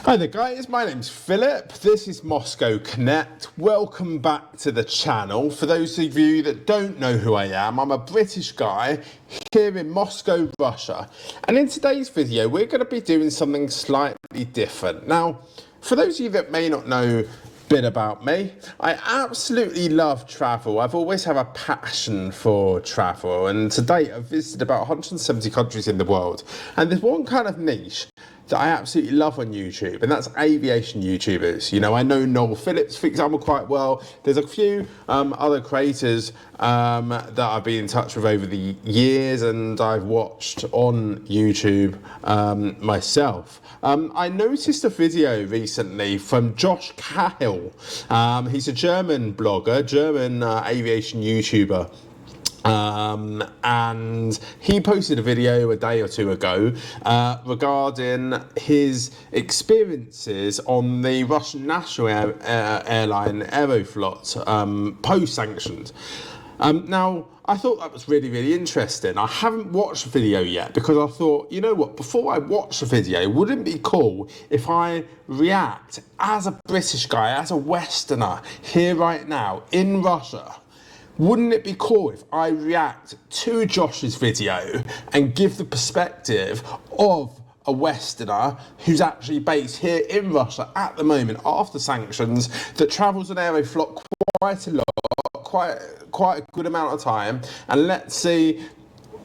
Hi there guys, my name's Philip, this is Moscow Connect. Welcome back to the channel. For those of you that don't know who I am, I'm a British guy here in Moscow, Russia. And in today's video, we're going to be doing something slightly different. Now, for those of you that may not know a bit about me, I absolutely love travel. I've always had a passion for travel, and to date I've visited about 170 countries in the world. And there's one kind of niche that I absolutely love on YouTube, and that's aviation YouTubers. You know, I know Noel Phillips, for example, quite well. There's a few other creators that I've been in touch with over the years, and I've watched on YouTube myself. I noticed a video recently from Josh Cahill. He's a German blogger, German aviation YouTuber. And he posted a video a day or two ago regarding his experiences on the Russian national airline Aeroflot post-sanctions. Now, I thought that was really interesting. I haven't watched the video yet because I thought, you know what, before I watch the video, wouldn't it be cool if I react as a British guy, as a Westerner, here right now in Russia? Wouldn't it be cool if I react to Josh's video and give the perspective of a Westerner who's actually based here in Russia at the moment after sanctions, that travels on Aeroflot quite a lot, quite a good amount of time, and let's see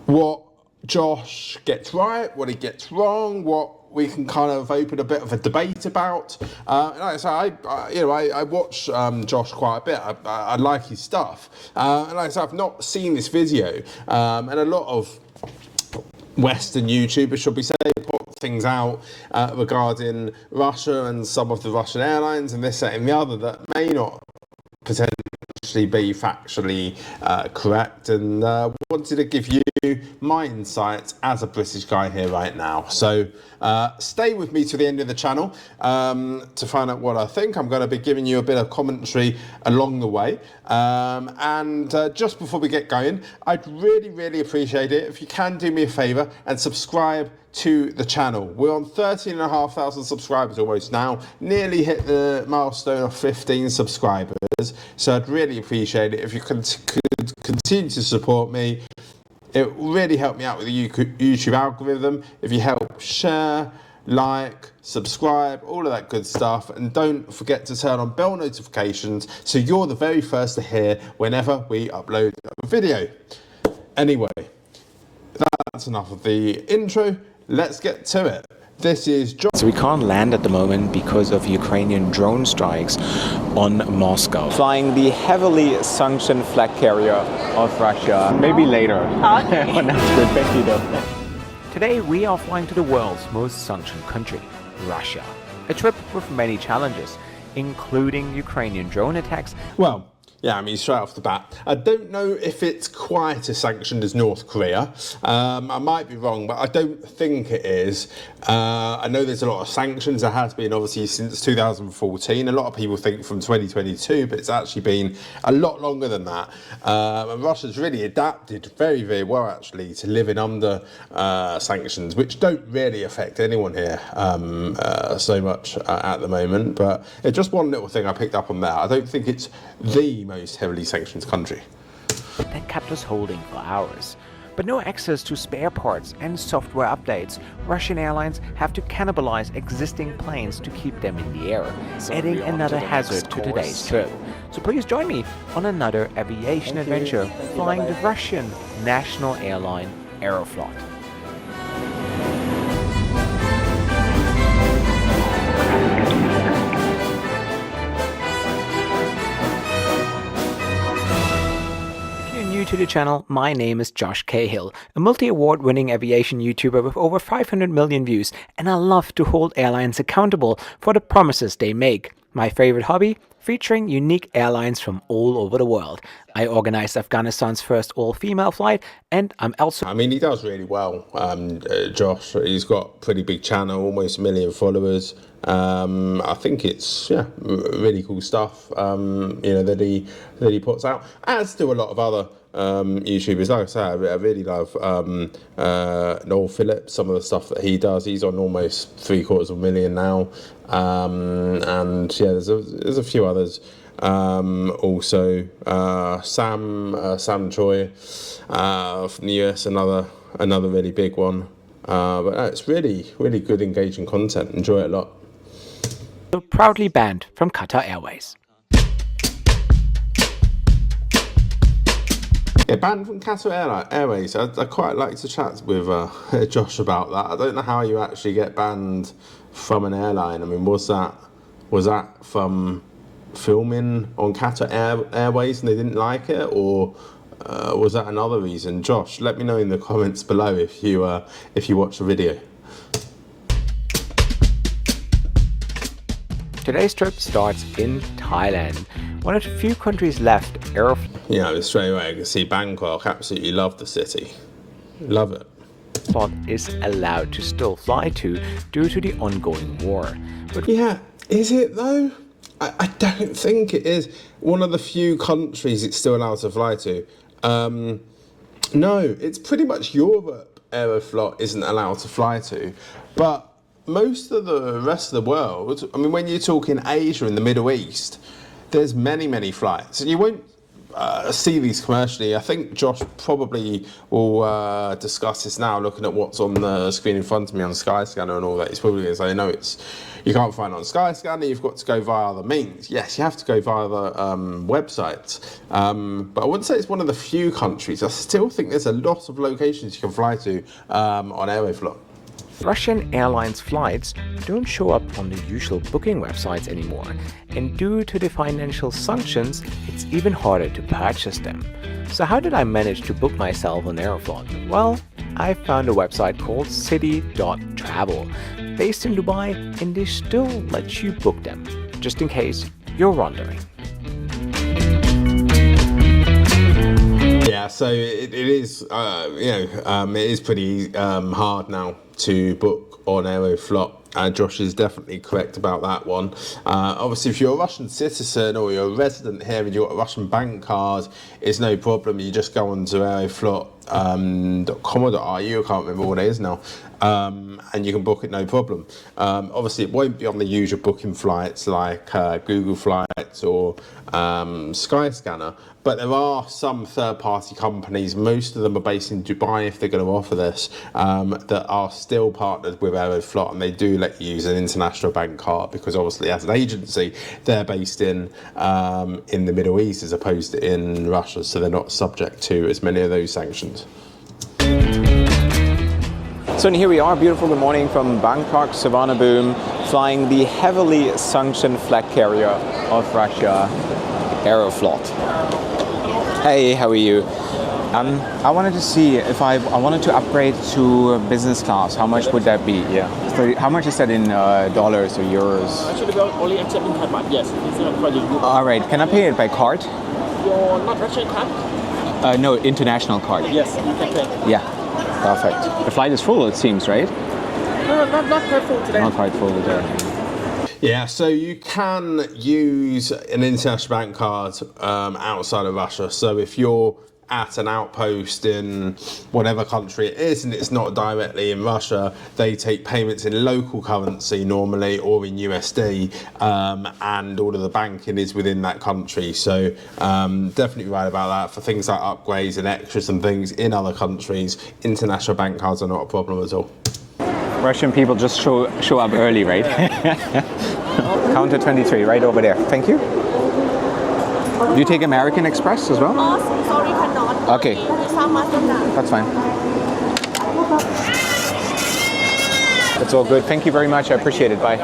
what Josh gets right, what he gets wrong, what we can kind of open a bit of a debate about. Like I say, I watch Josh quite a bit. I like his stuff. And like I say, I've not seen this video. And a lot of Western YouTubers, should we say, put things out regarding Russia and some of the Russian airlines and this, that and the other that may not potentially be factually correct, and wanted to give you my insights as a British guy here right now. So stay with me to the end of the channel to find out what I think. I'm going to be giving you a bit of commentary along the way, and just before we get going, I'd really appreciate it if you can do me a favour and subscribe to the channel. We're on 13,500 subscribers almost now, nearly hit the milestone of 15 subscribers, so I'd really appreciate it if you could continue to support me. It really helped me out with the YouTube algorithm if you help share, like, subscribe, all of that good stuff, and don't forget to turn on bell notifications so you're the very first to hear whenever we upload a video. Anyway, that's enough of the intro. Let's get to it. This is John. So we can't land at the moment because of Ukrainian drone strikes on Moscow. Flying the heavily sanctioned flag carrier of Russia. Maybe later. Okay. Well, that's good. Thank you though. Today we are flying to the world's most sanctioned country, Russia. A trip with many challenges, including Ukrainian drone attacks. Well, yeah, I mean, straight off the bat, I don't know if it's quite as sanctioned as North Korea. I might be wrong, but I don't think it is. I know there's a lot of sanctions. There has been, obviously, since 2014. A lot of people think from 2022, but it's actually been a lot longer than that. And Russia's really adapted very well, actually, to living under sanctions, which don't really affect anyone here so much at the moment. But it's just one little thing I picked up on there. I don't think it's the most heavily sanctioned country. That kept us holding for hours. But no access to spare parts and software updates. Russian airlines have to cannibalize existing planes to keep them in the air, adding another hazard to today's trip. So please join me on another aviation adventure flying the Russian national airline Aeroflot. To the channel, my name is Josh Cahill, a multi-award winning aviation YouTuber with over 500 million views, and I love to hold airlines accountable for the promises they make. My favorite hobby? Featuring unique airlines from all over the world. I organized Afghanistan's first all-female flight, and I'm also... I mean, he does really well, Josh. He's got a pretty big channel, almost 1 million followers. I think it's really cool stuff, that he puts out, as do a lot of other YouTubers. Like I say, I really love Noel Phillips, some of the stuff that he does. He's on almost 750,000 now. And yeah, there's a few others. Also, Sam Choi from the US, another really big one. But it's really good, engaging content. Enjoy it a lot. Proudly banned from Qatar Airways. Yeah, banned from Qatar Airways. I'd quite like to chat with Josh about that. I don't know how you actually get banned from an airline. I mean, was that from filming on Qatar Airways and they didn't like it, or was that another reason? Josh, let me know in the comments below if you watch the video. Today's trip starts in Thailand, one of the few countries left Aeroflot Yeah, straight away I can see Bangkok. Absolutely love the city. Love it. is allowed to still fly to due to the ongoing war. But Yeah, is it though? I don't think it is. One of the few countries it's still allowed to fly to. No, it's pretty much Europe Aeroflot isn't allowed to fly to. But most of the rest of the world, I mean, when you're talking Asia and the Middle East, there's many flights. And you won't see these commercially. I think Josh probably will discuss this now, looking at what's on the screen in front of me on Skyscanner and all that. He's probably going to say, no, you can't find it on Skyscanner, you've got to go via other means. Yes, you have to go via the websites. But I wouldn't say it's one of the few countries. I still think there's a lot of locations you can fly to on Aeroflot. Russian Airlines flights don't show up on the usual booking websites anymore, and due to the financial sanctions, it's even harder to purchase them. So how did I manage to book myself on Aeroflot? Well, I found a website called city.travel, based in Dubai, and they still let you book them, just in case you're wondering. Yeah, so it is, it is pretty hard now to book on Aeroflot. Josh is definitely correct about that one. Obviously, if you're a Russian citizen or you're a resident here and you've got a Russian bank card, it's no problem. You just go on to aeroflot.com or .ru, I can't remember what it is now, and you can book it no problem. Obviously, it won't be on the usual booking flights like Google Flights or Skyscanner, but there are some third-party companies, most of them are based in Dubai if they're going to offer this, that are still partnered with Aeroflot, and they do let you use an international bank card because obviously as an agency they're based in the Middle East as opposed to in Russia, so they're not subject to as many of those sanctions. So here we are, beautiful good morning from Bangkok, Savannah Boom, flying the heavily sanctioned flag carrier of Russia, Aeroflot. Hey, how are you? I wanted to see if I wanted to upgrade to business class, how much would that be? Yeah. So how much is that in dollars or euros? Actually, we are only accepting Thai baht, yes. It's not for the group. All right, can I pay it by card? You're not Russian card? No, international card. Yes, you can pay. Yeah, perfect. The flight is full, it seems, right? No, not quite full today. Not quite full today. Yeah, so you can use an international bank card outside of Russia. So if you're at an outpost in whatever country it is and it's not directly in Russia, they take payments in local currency normally or in USD, and all of the banking is within that country. So definitely right about that. For things like upgrades and extras and things in other countries, international bank cards are not a problem at all. Russian people just show up early, right? Counter 23, right over there. Thank you. Do you take American Express as well? Sorry, cannot. Okay. That's fine. That's all good. Thank you very much. I appreciate it. Bye.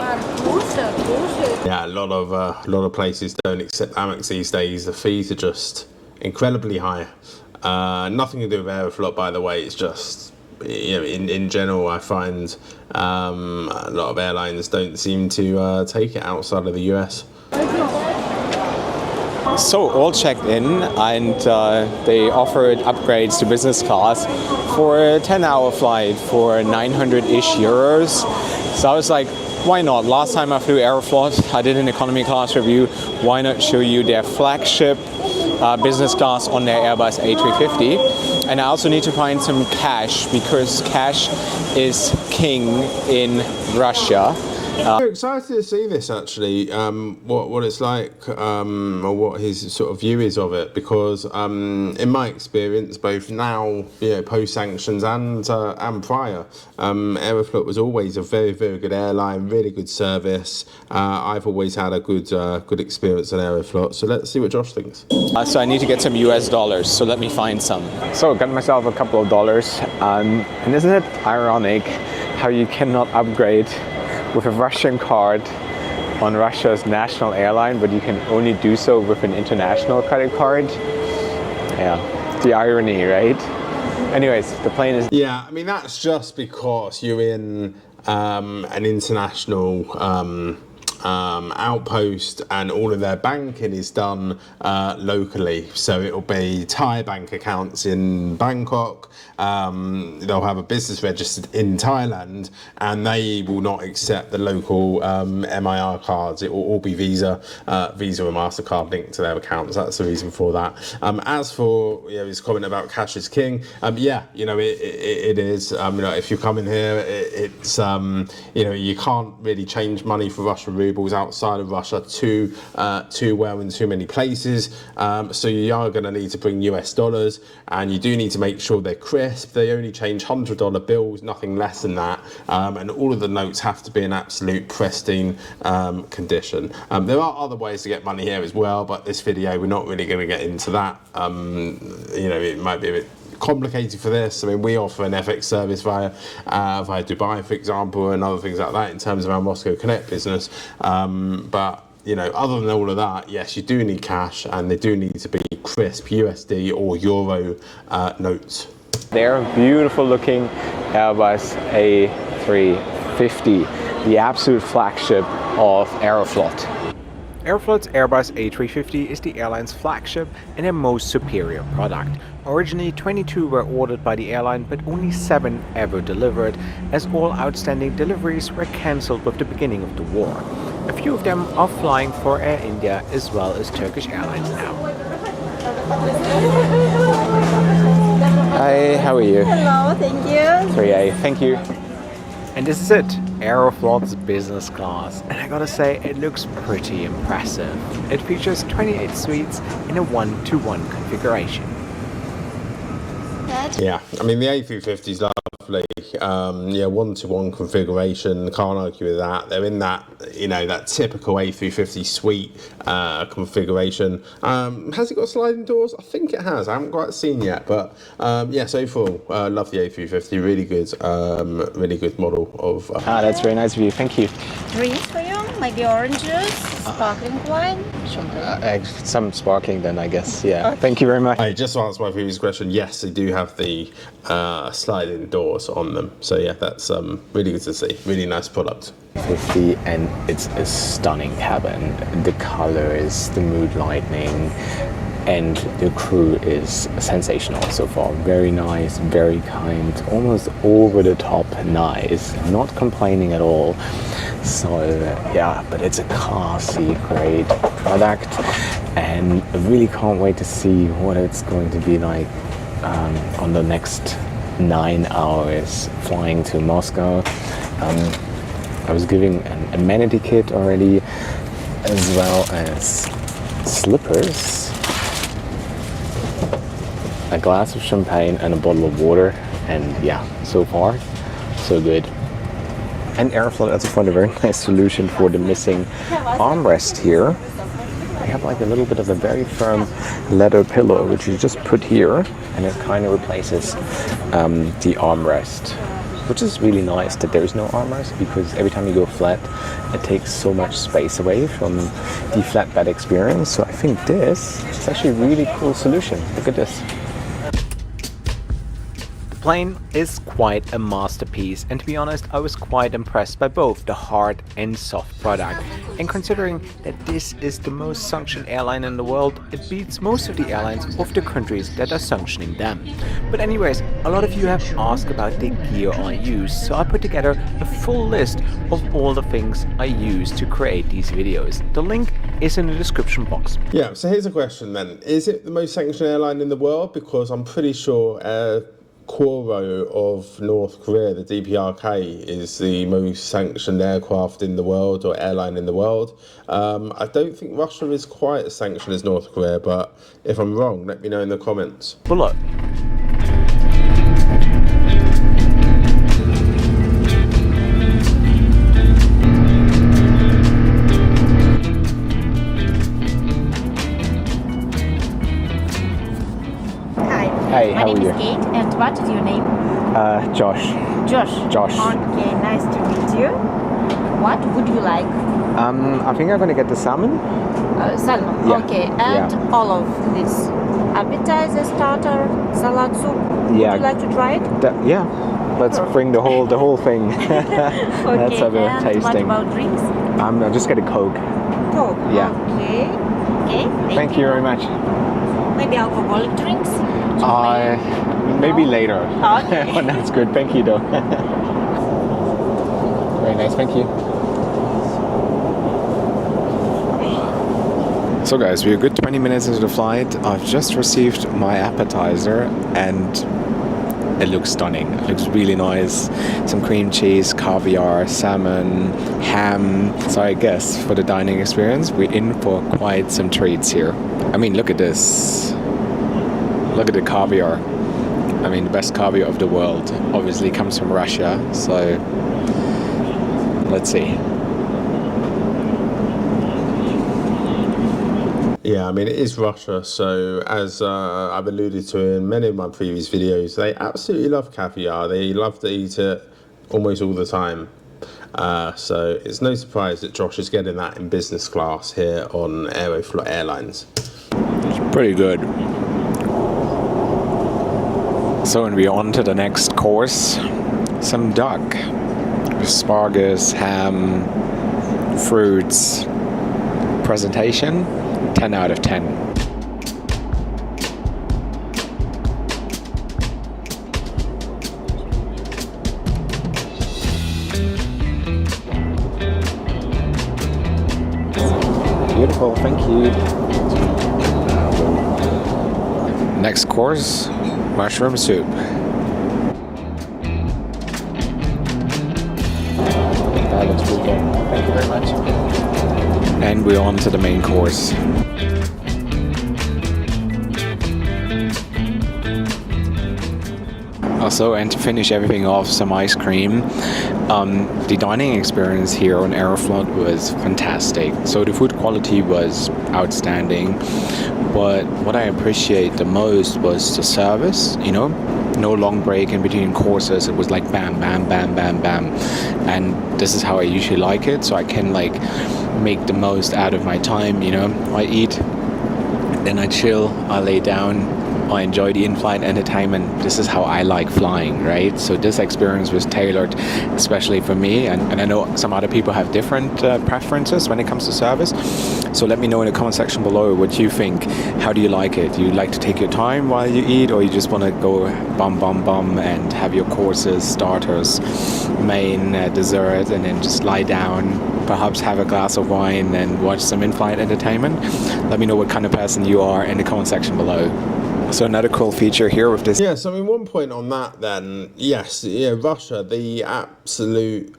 Yeah, a lot of places don't accept Amex these days. The fees are just incredibly high. Nothing to do with Aeroflot, by the way. It's just, you know, in general, I find a lot of airlines don't seem to take it outside of the US. So all checked in, and they offered upgrades to business class for a 10-hour flight for 900-ish euros. So I was like, why not? Last time I flew Aeroflot, I did an economy class review. Why not show you their flagship business class on their Airbus A350. And I also need to find some cash, because cash is king in Russia. I'm excited to see this actually, what it's like, or what his sort of view is of it, because in my experience, both now, post sanctions and prior, Aeroflot was always a very, very good airline, really good service. I've always had a good experience on Aeroflot. So let's see what Josh thinks. So I need to get some US dollars, so let me find some. So got myself a couple of dollars, and isn't it ironic how you cannot upgrade with a Russian card on Russia's national airline, but you can only do so with an international credit card? Yeah, the irony, right? Anyways, the plane is... Yeah, I mean, that's just because you're in an international outpost, and all of their banking is done locally. So it'll be Thai bank accounts in Bangkok. They'll have a business registered in Thailand, and they will not accept the local MIR cards. It will all be Visa and MasterCard linked to their accounts. That's the reason for that. As for his comment about cash is king, yeah, it is. If you come in here, it's you can't really change money for Russian rubles outside of Russia too well in too many places. So you are going to need to bring US dollars, and you do need to make sure they're crisp. They only change $100 bills, nothing less than that, and all of the notes have to be in absolute pristine condition. There are other ways to get money here as well, but this video we're not really going to get into that. It might be a bit complicated for this. I mean, we offer an FX service via Dubai, for example, and other things like that in terms of our Moscow Connect business. But other than all of that, yes, you do need cash, and they do need to be crisp USD or Euro notes. They're beautiful looking Airbus A350, the absolute flagship of Aeroflot. Aeroflot's Airbus A350 is the airline's flagship and their most superior product. Originally 22 were ordered by the airline, but only 7 ever delivered, as all outstanding deliveries were cancelled with the beginning of the war. A few of them are flying for Air India as well as Turkish Airlines now. Hi, how are you? Hello, thank you. 3A, thank you. And this is it, Aeroflot's business class, and I gotta say, it looks pretty impressive. It features 28 suites in a 1-to-1 configuration. Yeah, I mean, the A350 is lovely. 1-to-1 configuration, can't argue with that. They're in that, that typical A350 suite configuration. Has it got sliding doors? I think it has. I haven't quite seen yet, but yes, overall, love the A350. Really good model of. That's very nice of you. Thank you. Drinks for you? Maybe orange juice, sparkling wine? Some sparkling then, I guess. Yeah. Okay. Thank you very much. Just to answer my previous question, yes, they do have the sliding doors on them. So yeah, that's really good to see. Really nice product. 50, and it's a stunning cabin. The colors, the mood lighting, and the crew is sensational so far. Very nice, very kind, almost over the top nice, not complaining at all. So yeah, but it's a classy, great product, and I really can't wait to see what it's going to be like on the next 9 hours flying to Moscow. I was giving an amenity kit already, as well as slippers, a glass of champagne, and a bottle of water. And yeah, so far so good. And Aeroflot also found a very nice solution for the missing armrest here. I have like a little bit of a very firm leather pillow, which you just put here, and it kind of replaces the armrest, which is really nice that there is no armrest, because every time you go flat, it takes so much space away from the flatbed experience. So I think this is actually a really cool solution. Look at this. plane is quite a masterpiece, and to be honest, I was quite impressed by both the hard and soft product. And considering that this is the most sanctioned airline in the world, it beats most of the airlines of the countries that are sanctioning them. But anyways, a lot of you have asked about the gear I use, so I put together a full list of all the things I use to create these videos. The link is in the description box. Yeah, so here's a question then. Is it the most sanctioned airline in the world? Because I'm pretty sure Koro of North Korea, the DPRK, is the most sanctioned aircraft in the world or airline in the world. I don't think Russia is quite as sanctioned as North Korea, but if I'm wrong, let me know in the comments below. Hey, how My are name you? is Kate, and what is your name? Josh. Josh. Josh. Okay, nice to meet you. What would you like? I think I'm gonna get the salmon. Salmon. Yeah. Okay, and all of this. Appetizer, starter, salad, soup. Yeah. Would you like to try it? Yeah. Let's bring the whole thing. Let's have a and what tasting. about drinks? I'll just get a Coke. Coke. Yeah. Okay. Okay. Thank you very much. Maybe alcoholic drinks? Maybe later. Okay. Oh, that's good. Thank you, though. Very nice. Thank you. So guys, we're a good 20 minutes into the flight. I've just received my appetizer and it looks stunning. It looks really nice. Some cream cheese, caviar, salmon, ham. So I guess for the dining experience, we're in for quite some treats here. I mean, look at this. Look at the caviar. I mean, the best caviar of the world obviously comes from Russia. So let's see. Yeah, I mean, it is Russia, so as I've alluded to in many of my previous videos, they absolutely love caviar. They love to eat it almost all the time. So it's no surprise that Josh is getting that in business class here on Aeroflot Airlines. It's pretty good. So, and we're on to the next course. Some duck. Asparagus, ham, fruits. Presentation, 10 out of 10. Beautiful, thank you. Next course, mushroom soup. That looks really good. Thank you very much. And we're on to the main course. Also, and to finish everything off, some ice cream. The dining experience here on Aeroflot was fantastic. So the food quality was outstanding. But what I appreciate the most was the service, you know? No long break in between courses. It was like bam, bam, bam, bam, bam. And this is how I usually like it. So I can like make the most out of my time, you know? I eat, then I chill, I lay down, I enjoy the in-flight entertainment. This is how I like flying, right? So this experience was tailored especially for me, and I know some other people have different preferences when it comes to service. So let me know in the comment section below what you think. How do you like it? Do you like to take your time while you eat, or you just want to go bum bum bum and have your courses, starters, main, dessert, and then just lie down, perhaps have a glass of wine and watch some in-flight entertainment? Let me know what kind of person you are in the comment section below. So another cool feature here with this. Yeah, so I mean, one point on that then, yes, yeah, Russia, the absolute,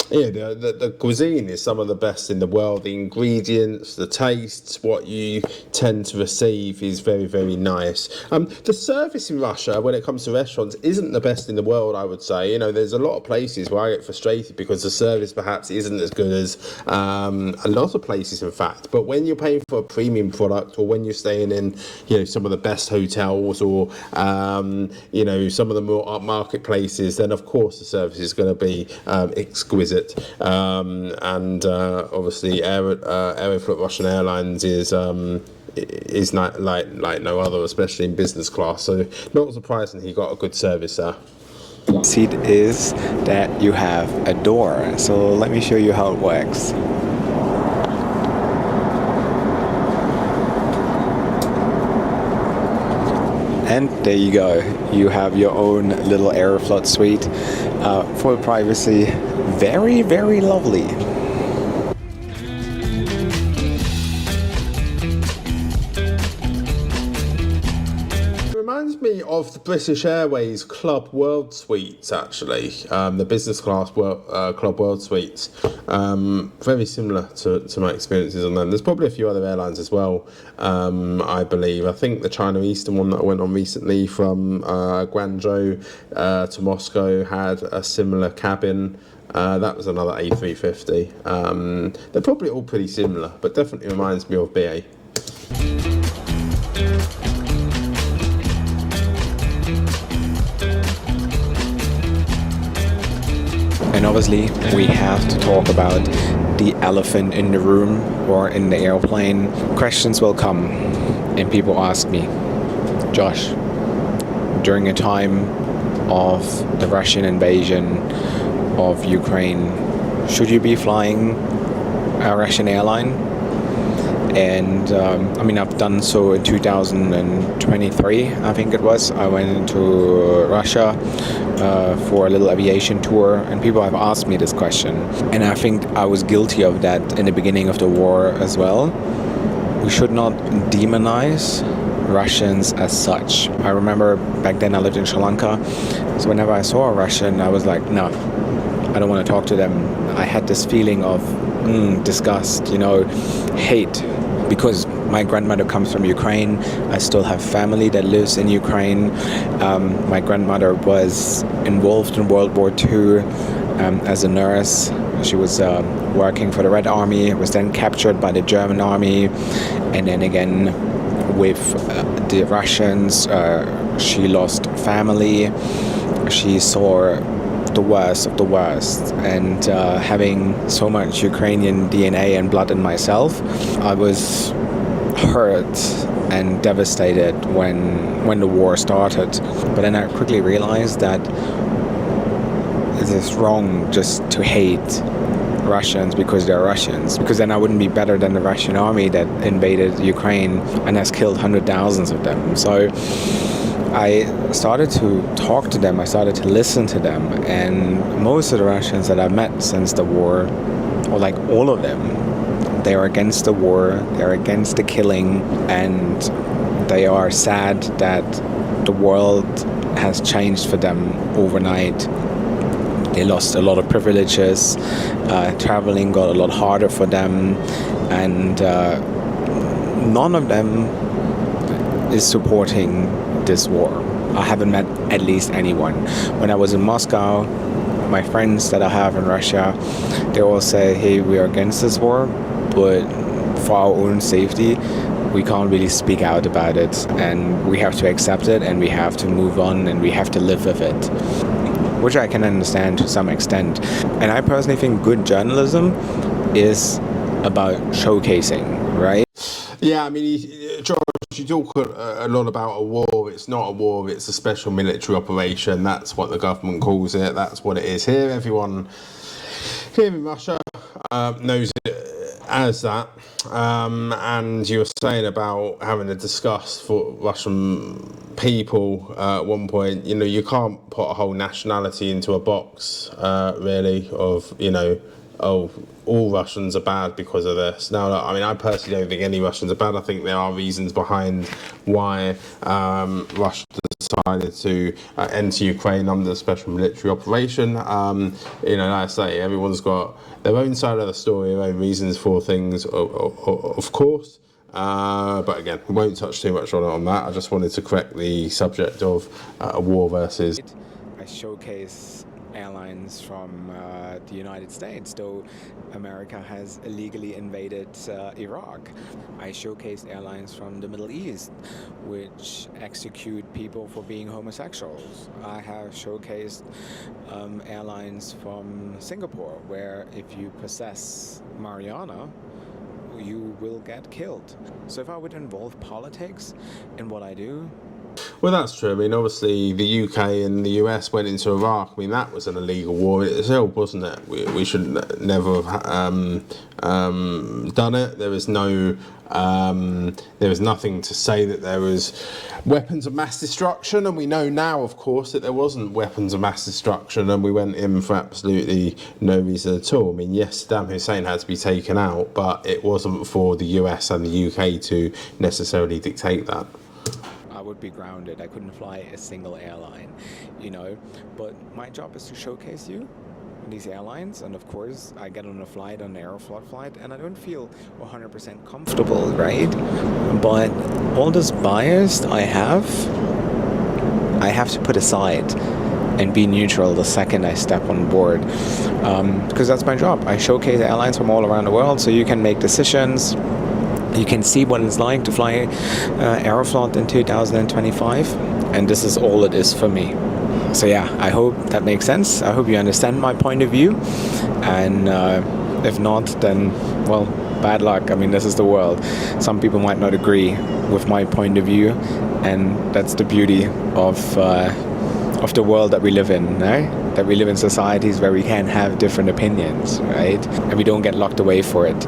the cuisine is some of the best in the world. The ingredients, the tastes, what you tend to receive is very, very nice. The service in Russia, when it comes to restaurants, isn't the best in the world, I would say. You know, there's a lot of places where I get frustrated because the service perhaps isn't as good as a lot of places, in fact. But when you're paying for a premium product, or when you're staying in, you know, some of the best hotels, or you know, some of the more upmarket places, then of course the service is going to be exquisite. And obviously Aeroflot Russian Airlines is is not like no other, especially in business class. So not surprising he got a good service there. Seat is that you have a door. So let me show you how it works. And there you go. You have your own little Aeroflot suite. Full privacy. Very, very lovely. Reminds me of the British Airways Club World Suites, actually. The business class Club World Suites. Very similar to my experiences on them. There's probably a few other airlines as well, I believe. I think the China Eastern one that I went on recently from Guangzhou to Moscow had a similar cabin. That was another A350. They're probably all pretty similar, but definitely reminds me of BA. And obviously, we have to talk about the elephant in the room or in the airplane. Questions will come, and people ask me, Josh, during a time of the Russian invasion of Ukraine, should you be flying a Russian airline? And I mean, I've done so in 2023, I think it was. I went into Russia for a little aviation tour, and people have asked me this question. And I think I was guilty of that in the beginning of the war as well. We should not demonize Russians as such. I remember back then I lived in Sri Lanka, so whenever I saw a Russian, I was like, no, I don't want to talk to them. I had this feeling of disgust, hate. Because my grandmother comes from Ukraine, I still have family that lives in Ukraine. My grandmother was involved in World War II as a nurse. She was working for the Red Army, was then captured by the German Army, and then again with the Russians, she lost family. She saw the worst of the worst, and having so much Ukrainian DNA and blood in myself, I was hurt and devastated when the war started. But then I quickly realized that it is wrong just to hate Russians because they're Russians, because then I wouldn't be better than the Russian army that invaded Ukraine and has killed hundreds of thousands of them. So I started to talk to them, I started to listen to them, and most of the Russians that I met since the war, or like all of them, they are against the war, they're against the killing, and they are sad that the world has changed for them overnight. They lost a lot of privileges, traveling got a lot harder for them, and none of them is supporting this war. I haven't met at least anyone. When I was in Moscow, my friends that I have in Russia, they all say, hey, we are against this war, but for our own safety, we can't really speak out about it, and we have to accept it, and we have to move on, and we have to live with it, which I can understand to some extent. And I personally think good journalism is about showcasing, right? Yeah, I mean, George, you talk a lot about a war. It's not a war, it's a special military operation. That's what the government calls it. That's what it is here. Everyone here in Russia knows it as that. And you were saying about having to discuss for Russian people at one point, you can't put a whole nationality into a box, really, of, oh, all Russians are bad because of this. Now, I mean, I personally don't think any Russians are bad. I think there are reasons behind why Russia decided to enter Ukraine under a special military operation. Like I say, everyone's got their own side of the story, their own reasons for things, of course. But again, we won't touch too much on that. I just wanted to correct the subject of war versus. I showcase airlines from the United States, though America has illegally invaded Iraq. I showcase airlines from the Middle East, which execute people for being homosexuals. I have showcased airlines from Singapore, where if you possess marijuana, you will get killed. So if I would involve politics in what I do, well, that's true. I mean, obviously, the UK and the US went into Iraq. I mean, that was an illegal war in itself, wasn't it? We should never have done it. There was nothing to say that there was weapons of mass destruction, and we know now, of course, that there wasn't weapons of mass destruction, and we went in for absolutely no reason at all. I mean, yes, Saddam Hussein had to be taken out, but it wasn't for the US and the UK to necessarily dictate that. I would be grounded. I couldn't fly a single airline, you know. But my job is to showcase you these airlines, and of course I get on a flight, on an Aeroflot flight, and I don't feel 100% comfortable, right? But all this bias I have to put aside and be neutral the second I step on board, because that's my job. I showcase airlines from all around the world, so you can make decisions. You can see what it's like to fly Aeroflot in 2025, and this is all it is for me. So yeah, I hope that makes sense. I hope you understand my point of view, and if not, then, well, bad luck. I mean, this is the world. Some people might not agree with my point of view, and that's the beauty of the world that we live in, right? That we live in societies where we can have different opinions, right? And we don't get locked away for it.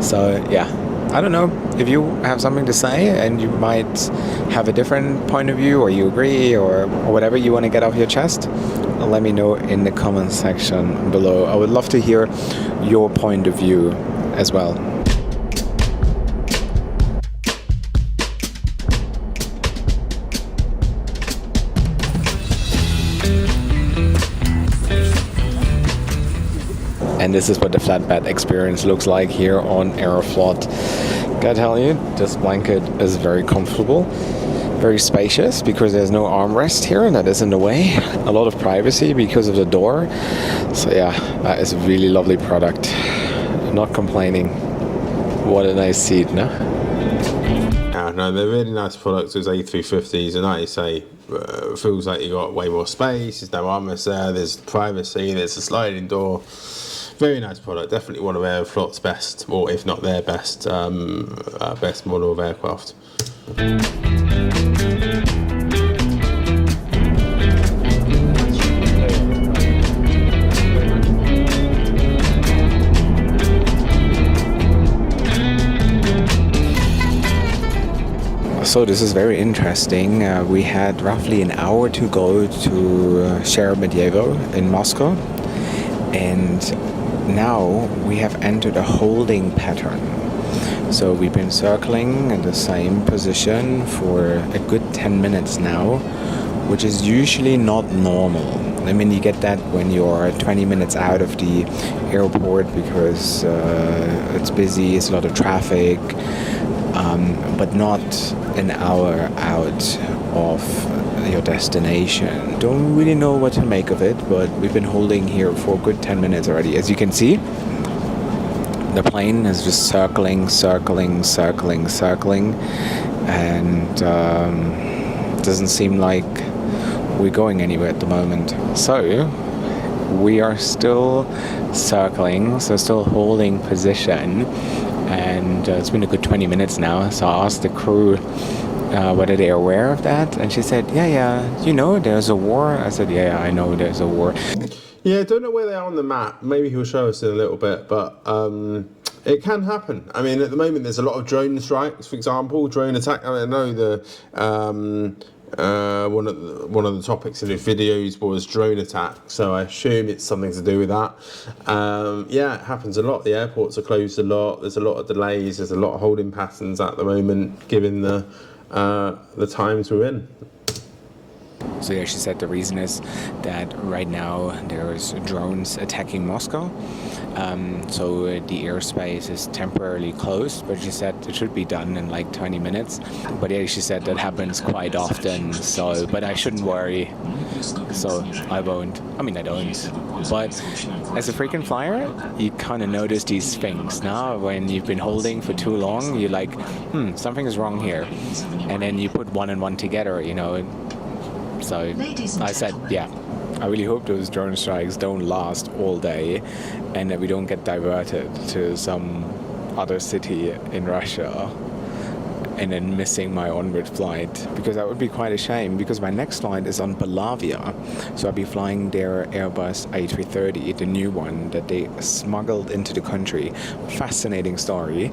So yeah, I don't know if you have something to say and you might have a different point of view, or you agree, or whatever you want to get off your chest. Let me know in the comment section below. I would love to hear your point of view as well. And this is what the flatbed experience looks like here on Aeroflot. Gotta tell you, this blanket is very comfortable, very spacious, because there's no armrest here, and that is in the way. A lot of privacy because of the door. So yeah, that is a really lovely product. Not complaining. What a nice seat, no? No, they're really nice products. Those A350s, and like you say, feels like you got way more space. There's no armrest there. There's privacy. There's a sliding door. Very nice product. Definitely one of Aeroflot's best, or if not their best, best model of aircraft. So this is very interesting. We had roughly an hour to go to Sheremetyevo in Moscow, and now we have entered a holding pattern. So we've been circling in the same position for a good 10 minutes now, which is usually not normal. I mean, you get that when you're 20 minutes out of the airport because it's busy, it's a lot of traffic, but not an hour out of your destination. Don't really know what to make of it, but we've been holding here for a good 10 minutes already. As you can see, the plane is just circling, and doesn't seem like we're going anywhere at the moment. So we are still circling, so still holding position, and it's been a good 20 minutes now. So I asked the crew whether they are aware of that, and she said, yeah, you know there's a war. I said, yeah, I know there's a war. Yeah, I don't know where they are on the map. Maybe he'll show us in a little bit, but it can happen. I mean, at the moment there's a lot of drone strikes, for example, drone attack. I mean, I know the one of the topics in the videos was drone attack, so I assume it's something to do with that. Yeah, it happens a lot. The airports are closed a lot. There's a lot of delays. There's a lot of holding patterns at the moment, given the times we're in. So yeah, she said the reason is that right now there's drones attacking Moscow. So the airspace is temporarily closed, but she said it should be done in like 20 minutes. But yeah, she said that happens quite often. So, but I shouldn't worry. So I won't. I mean, I don't. But as a frequent flyer, you kind of notice these things. Now, when you've been holding for too long, you're like, something is wrong here. And then you put one and one together, you know. So I said, yeah, I really hope those drone strikes don't last all day and that we don't get diverted to some other city in Russia and then missing my onward flight, because that would be quite a shame, because my next flight is on Belavia, so I'll be flying their Airbus A330, the new one that they smuggled into the country. Fascinating story.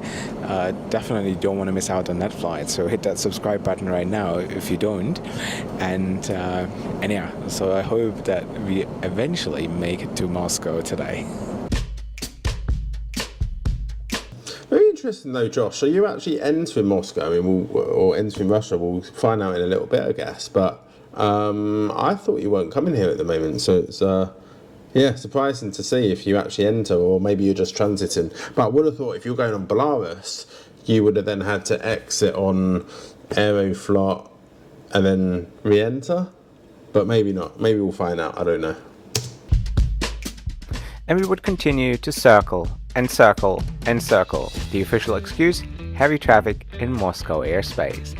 Definitely don't want to miss out on that flight, so hit that subscribe button right now if you don't. And yeah, so I hope that we eventually make it to Moscow today. Very interesting though, Josh. So you're actually entering Moscow, I mean, or entering Russia. We'll find out in a little bit, I guess. But I thought you weren't coming here at the moment, so it's yeah, surprising to see if you actually enter, or maybe you're just transiting. But I would have thought if you're going on Belarus, you would have then had to exit on Aeroflot and then re-enter. But maybe not. Maybe we'll find out. I don't know. And we would continue to circle and circle and circle. The official excuse: heavy traffic in Moscow airspace.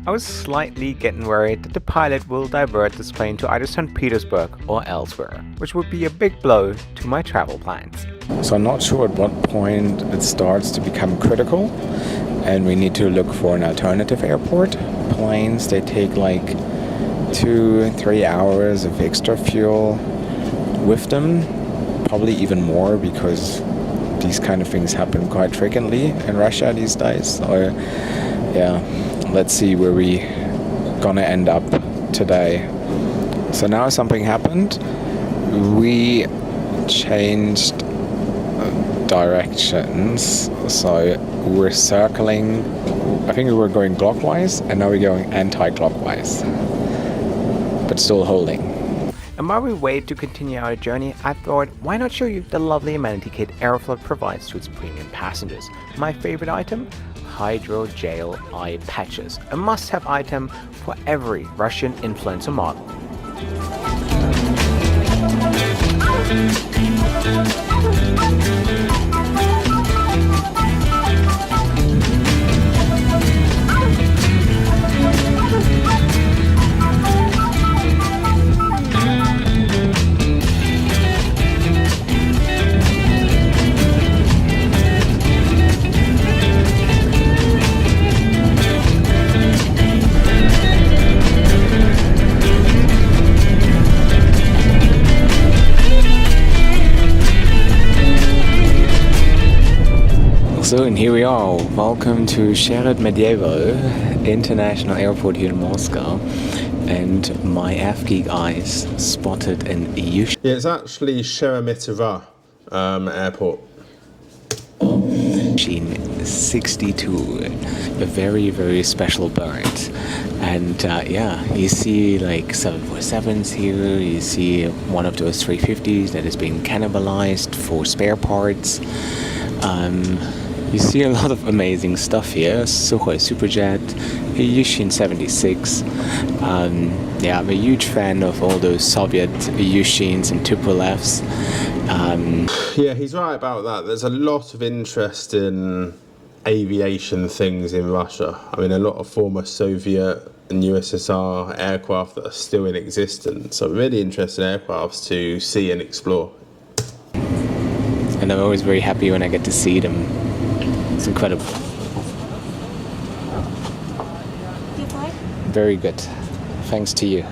I was slightly getting worried that the pilot will divert this plane to either St. Petersburg or elsewhere, which would be a big blow to my travel plans. So I'm not sure at what point it starts to become critical and we need to look for an alternative airport. Planes, they take like 2-3 hours of extra fuel with them, probably even more, because these kind of things happen quite frequently in Russia these days. So yeah, let's see where we gonna end up today. So now something happened. We changed directions, so we're circling. I think we were going clockwise and now we're going anti-clockwise, but still holding. And while we wait to continue our journey, I thought, why not show you the lovely amenity kit Aeroflot provides to its premium passengers. My favorite item? Hydrogel eye patches, a must-have item for every Russian influencer model. So, and here we are. Welcome to Sheremetyevo International Airport here in Moscow. And my F-geek eyes spotted an Yushin. Yeah, it's actually Sheremetyevo airport. 62, a very, very special bird. And yeah, you see like 747s here, you see one of those 350s that is being cannibalized for spare parts. You see a lot of amazing stuff here. Sukhoi Superjet, Yushin 76. Yeah, I'm a huge fan of all those Soviet Yushins and Tupolevs. Yeah, he's right about that. There's a lot of interest in aviation things in Russia. I mean, a lot of former Soviet and USSR aircraft that are still in existence. So really interesting aircrafts to see and explore. And I'm always very happy when I get to see them. It's incredible. Very good. Thanks to you.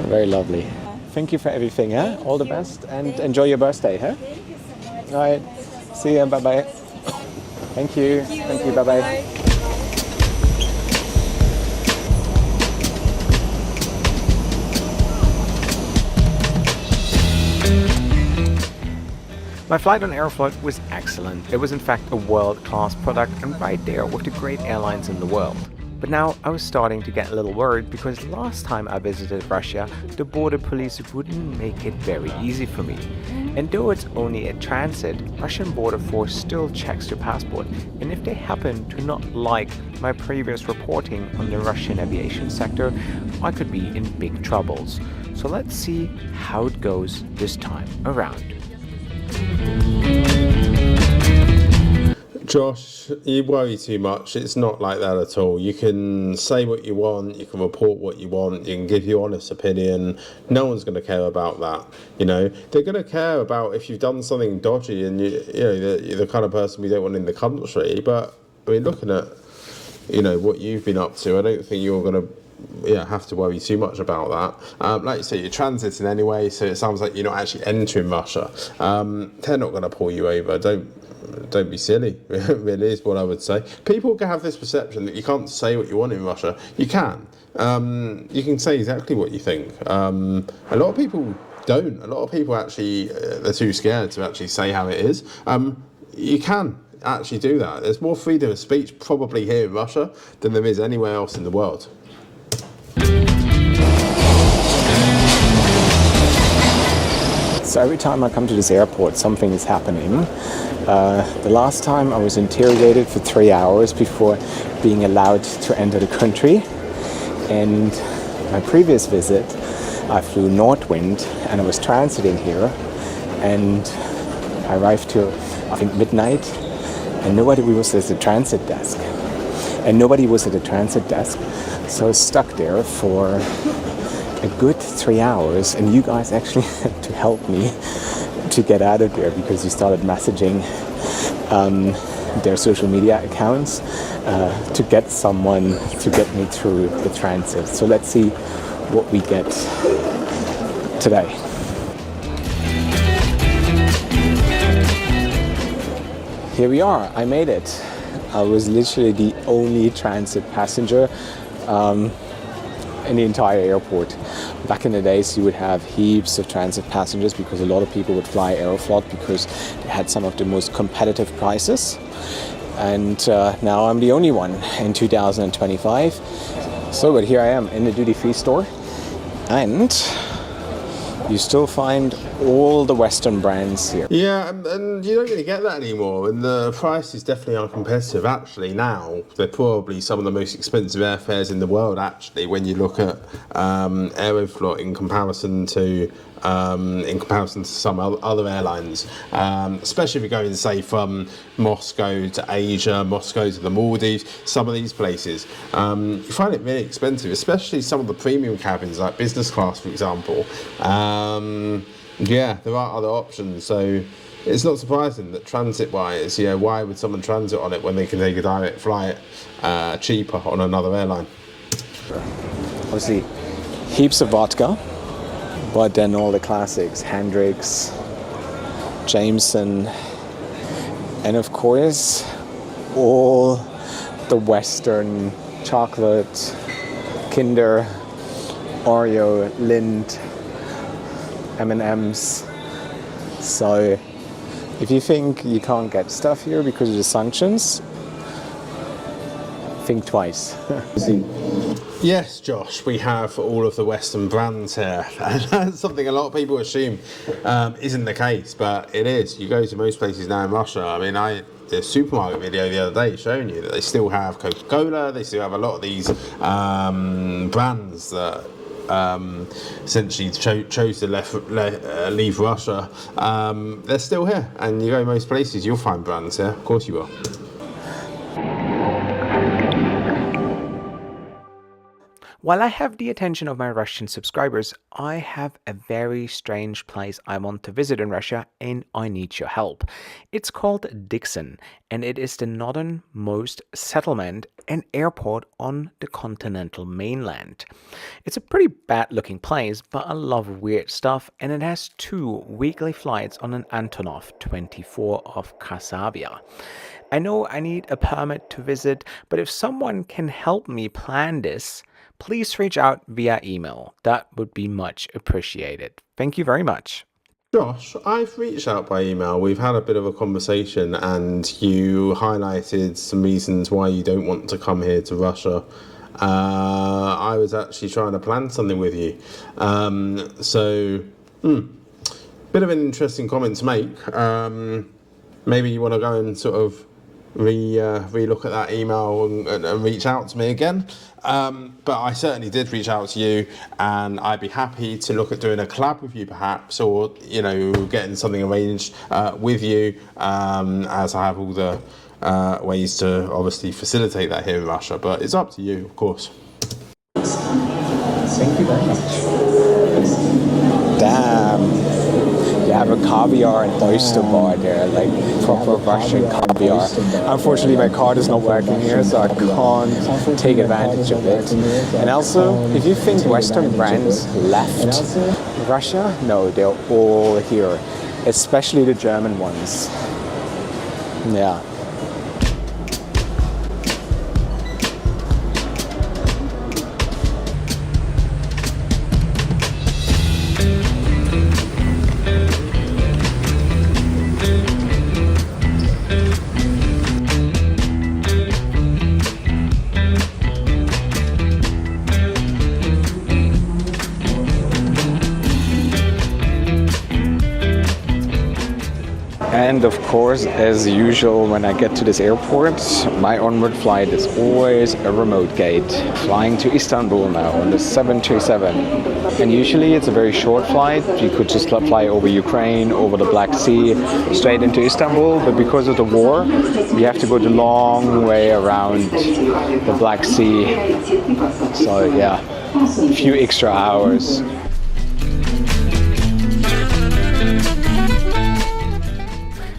Very lovely. Thank you for everything, huh? All the best and enjoy your birthday, huh? All right. See you. Bye-bye. Thank you. Thank you. Bye-bye. My flight on Aeroflot was excellent. It was in fact a world-class product and right there with the great airlines in the world. But now I was starting to get a little worried because last time I visited Russia, the border police wouldn't make it very easy for me. And though it's only a transit, Russian border force still checks your passport, and if they happen to not like my previous reporting on the Russian aviation sector, I could be in big troubles. So let's see how it goes this time around. Josh, you worry too much. It's not like that at all. You can say what you want, you can report what you want, you can give your honest opinion. No one's going to care about that. You know, they're going to care about if you've done something dodgy and you're the kind of person we don't want in the country. But I mean, looking at what you've been up to, I don't think you're going to have to worry too much about that. Like you say, you're transiting anyway, so it sounds like you're not actually entering Russia. They're not going to pull you over. Don't be silly, really is what I would say. People can have this perception that you can't say what you want in Russia. You can. You can say exactly what you think. A lot of people don't. A lot of people actually, they're too scared to actually say how it is. You can actually do that. There's more freedom of speech probably here in Russia than there is anywhere else in the world. So every time I come to this airport, something is happening. The last time I was interrogated for 3 hours before being allowed to enter the country. And my previous visit, I flew Nordwind and I was transiting here. And I arrived to, I think, midnight. And nobody was at the transit desk. So I was stuck there for a good 3 hours, and you guys actually had to help me to get out of there because you started messaging their social media accounts to get someone to get me through the transit. So let's see what we get today. Here we are, I made it. I was literally the only transit passenger in the entire airport. Back in the days, you would have heaps of transit passengers because a lot of people would fly Aeroflot because they had some of the most competitive prices. And now I'm the only one in 2025. So, but here I am in the duty-free store, and you still find all the Western brands here. Yeah, and you don't really get that anymore, and the price is definitely uncompetitive. Actually, now they're probably some of the most expensive airfares in the world. Actually, when you look at Aeroflot in comparison to some other airlines, especially if you're going, say, from Moscow to Asia, Moscow to the Maldives, some of these places, you find it really expensive, especially some of the premium cabins, like business class, for example. Yeah, there are other options, so it's not surprising that transit-wise, why would someone transit on it when they can take a direct flight cheaper on another airline? Obviously, heaps of vodka, but then all the classics, Hendrix, Jameson, and of course, all the Western chocolate, Kinder, Oreo, Lindt, M&M's. So if you think you can't get stuff here because of the sanctions, think twice. Yes, Josh, we have all of the Western brands here. And that's something a lot of people assume isn't the case, but it is. You go to most places now in Russia. I mean, I did a supermarket video the other day showing you that they still have Coca-Cola, they still have a lot of these brands that essentially chose to leave Russia. They're still here, and you go most places, you'll find brands here. Of course you will. While I have the attention of my Russian subscribers, I have a very strange place I want to visit in Russia, and I need your help. It's called Dixon, and it is the northernmost settlement and airport on the continental mainland. It's a pretty bad looking place, but I love weird stuff, and it has 2 weekly flights on an Antonov 24 of Karsavia. I know I need a permit to visit, but if someone can help me plan this, please reach out via email. That would be much appreciated. Thank you very much. Josh, I've reached out by email. We've had a bit of a conversation, and you highlighted some reasons why you don't want to come here to Russia. I was actually trying to plan something with you. Bit of an interesting comment to make. Maybe you want to go and sort of re-look at that email and reach out to me again. But I certainly did reach out to you, and I'd be happy to look at doing a collab with you perhaps, or, you know, getting something arranged with you, as I have all the ways to obviously facilitate that here in Russia. But it's up to you, of course. Thank you very much. Damn. You have a caviar and oyster bar there, like proper Russian caviar. Unfortunately, my card is not working here, so I can't take advantage of it. And also, if you think Western brands left Russia, no, they're all here, especially the German ones. Yeah. And of course, as usual, when I get to this airport, my onward flight is always a remote gate, flying to Istanbul now on the 737. And usually it's a very short flight. You could just fly over Ukraine, over the Black Sea, straight into Istanbul. But because of the war, you have to go the long way around the Black Sea. So yeah, a few extra hours.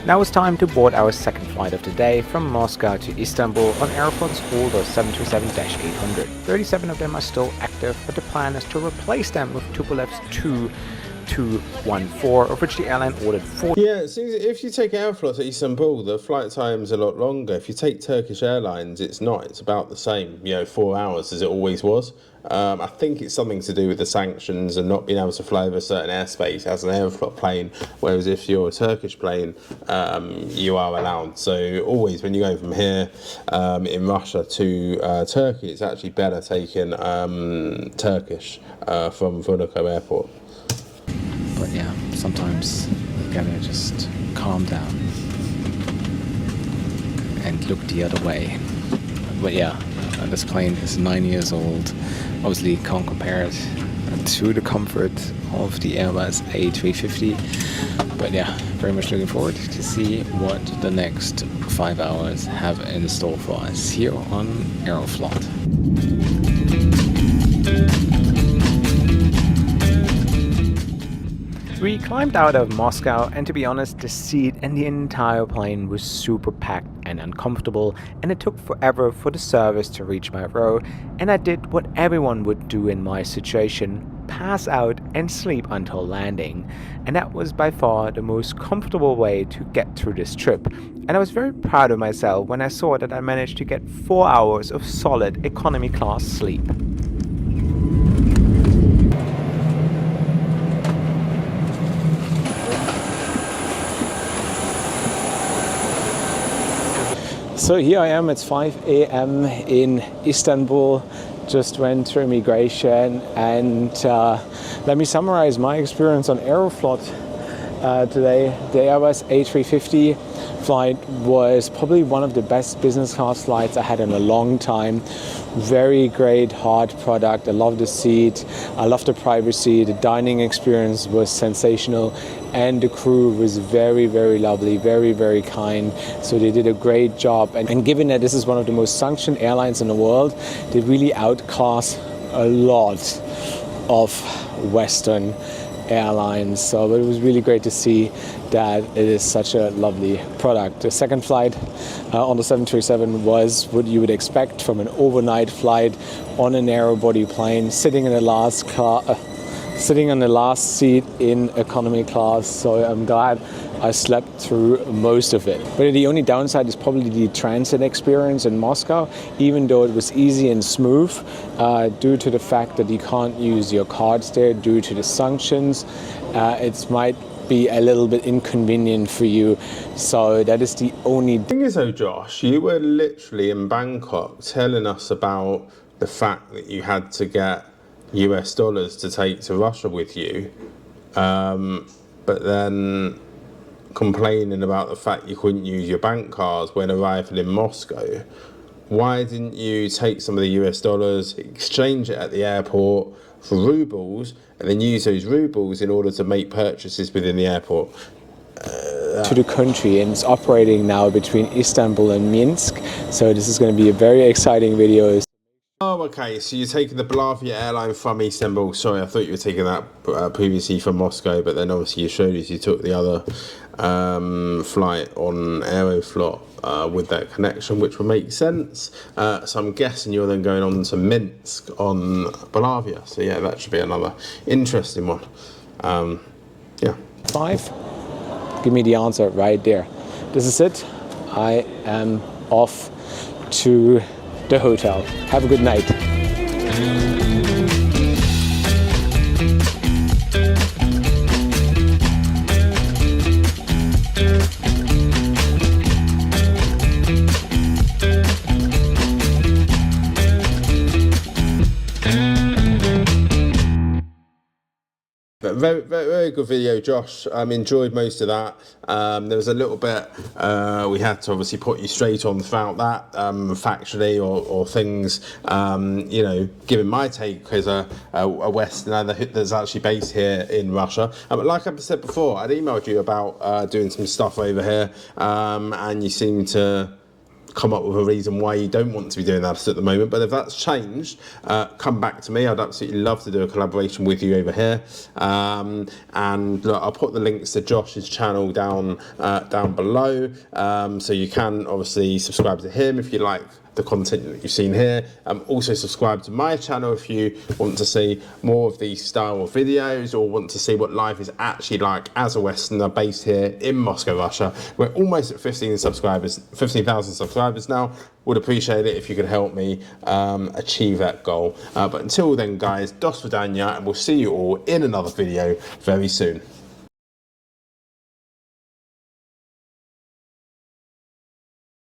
Now it's time to board our second flight of the day from Moscow to Istanbul on Aeroflot's older 737-800. 37 of them are still active, but the plan is to replace them with Tupolev's 2214, of which the airline ordered 4. Yeah, so if you take Aeroflot to Istanbul, the flight time's a lot longer. If you take Turkish Airlines, it's not. It's about the same, 4 hours as it always was. I think it's something to do with the sanctions and not being able to fly over certain airspace as an Aeroflot plane, whereas if you're a Turkish plane, you are allowed. So always when you go from here in Russia to Turkey, it's actually better taking Turkish from Vnukovo Airport. But yeah, sometimes you gotta just calm down and look the other way. But yeah, this plane is 9 years old. Obviously can't compare it to the comfort of the Airbus A350. But yeah, very much looking forward to see what the next 5 hours have in store for us here on Aeroflot. We climbed out of Moscow, and to be honest, the seat and the entire plane was super packed and uncomfortable, and it took forever for the service to reach my row, and I did what everyone would do in my situation: pass out and sleep until landing. And that was by far the most comfortable way to get through this trip. And I was very proud of myself when I saw that I managed to get 4 hours of solid economy class sleep. So here I am, it's 5 a.m. in Istanbul, just went through immigration, and let me summarize my experience on Aeroflot today. The Airbus A350 flight was probably one of the best business class flights I had in a long time. Very great hard product. I love the seat, I love the privacy, the dining experience was sensational, and the crew was very, very lovely, very, very kind. So they did a great job. And given that this is one of the most sanctioned airlines in the world, they really outclass a lot of Western airlines. So it was really great to see that it is such a lovely product. The second flight on the 737 was what you would expect from an overnight flight on a narrow body plane, sitting in the last sitting on the last seat in economy class. So I'm glad I slept through most of it. But the only downside is probably the transit experience in Moscow, even though it was easy and smooth, due to the fact that you can't use your cards there due to the sanctions. It might be a little bit inconvenient for you. So that is the only thing is though, Josh, you were literally in Bangkok telling us about the fact that you had to get US dollars to take to Russia with you. But then complaining about the fact you couldn't use your bank cards when arriving in Moscow, why didn't you take some of the US dollars, exchange it at the airport for rubles, and then use those rubles in order to make purchases within the airport? To the country, and it's operating now between Istanbul and Minsk. So this is going to be a very exciting video. Oh, okay. So you're taking the Belavia airline from Istanbul. Sorry, I thought you were taking that previously from Moscow, but then obviously you showed us you took the other flight on Aeroflot with that connection, which would make sense. So I'm guessing you're then going on to Minsk on Belavia. So yeah, that should be another interesting one. Yeah. 5. Give me the answer right there. This is it. I am off to the hotel. Have a good night. Very, very, very good video, Josh. Enjoyed most of that. There was a little bit we had to obviously put you straight on throughout that, factually or things, you know, giving my take as a Westerner that's actually based here in Russia. But like I said before, I'd emailed you about doing some stuff over here, and you seem to come up with a reason why you don't want to be doing that at the moment. But if that's changed, come back to me. I'd absolutely love to do a collaboration with you over here. And look, I'll put the links to Josh's channel down below, so you can obviously subscribe to him if you like the content that you've seen here. Also subscribe to my channel if you want to see more of these style of videos or want to see what life is actually like as a Westerner based here in Moscow, Russia. We're almost at 15,000 subscribers now. Would appreciate it if you could help me achieve that goal. But until then, guys, do svidaniya, and we'll see you all in another video very soon.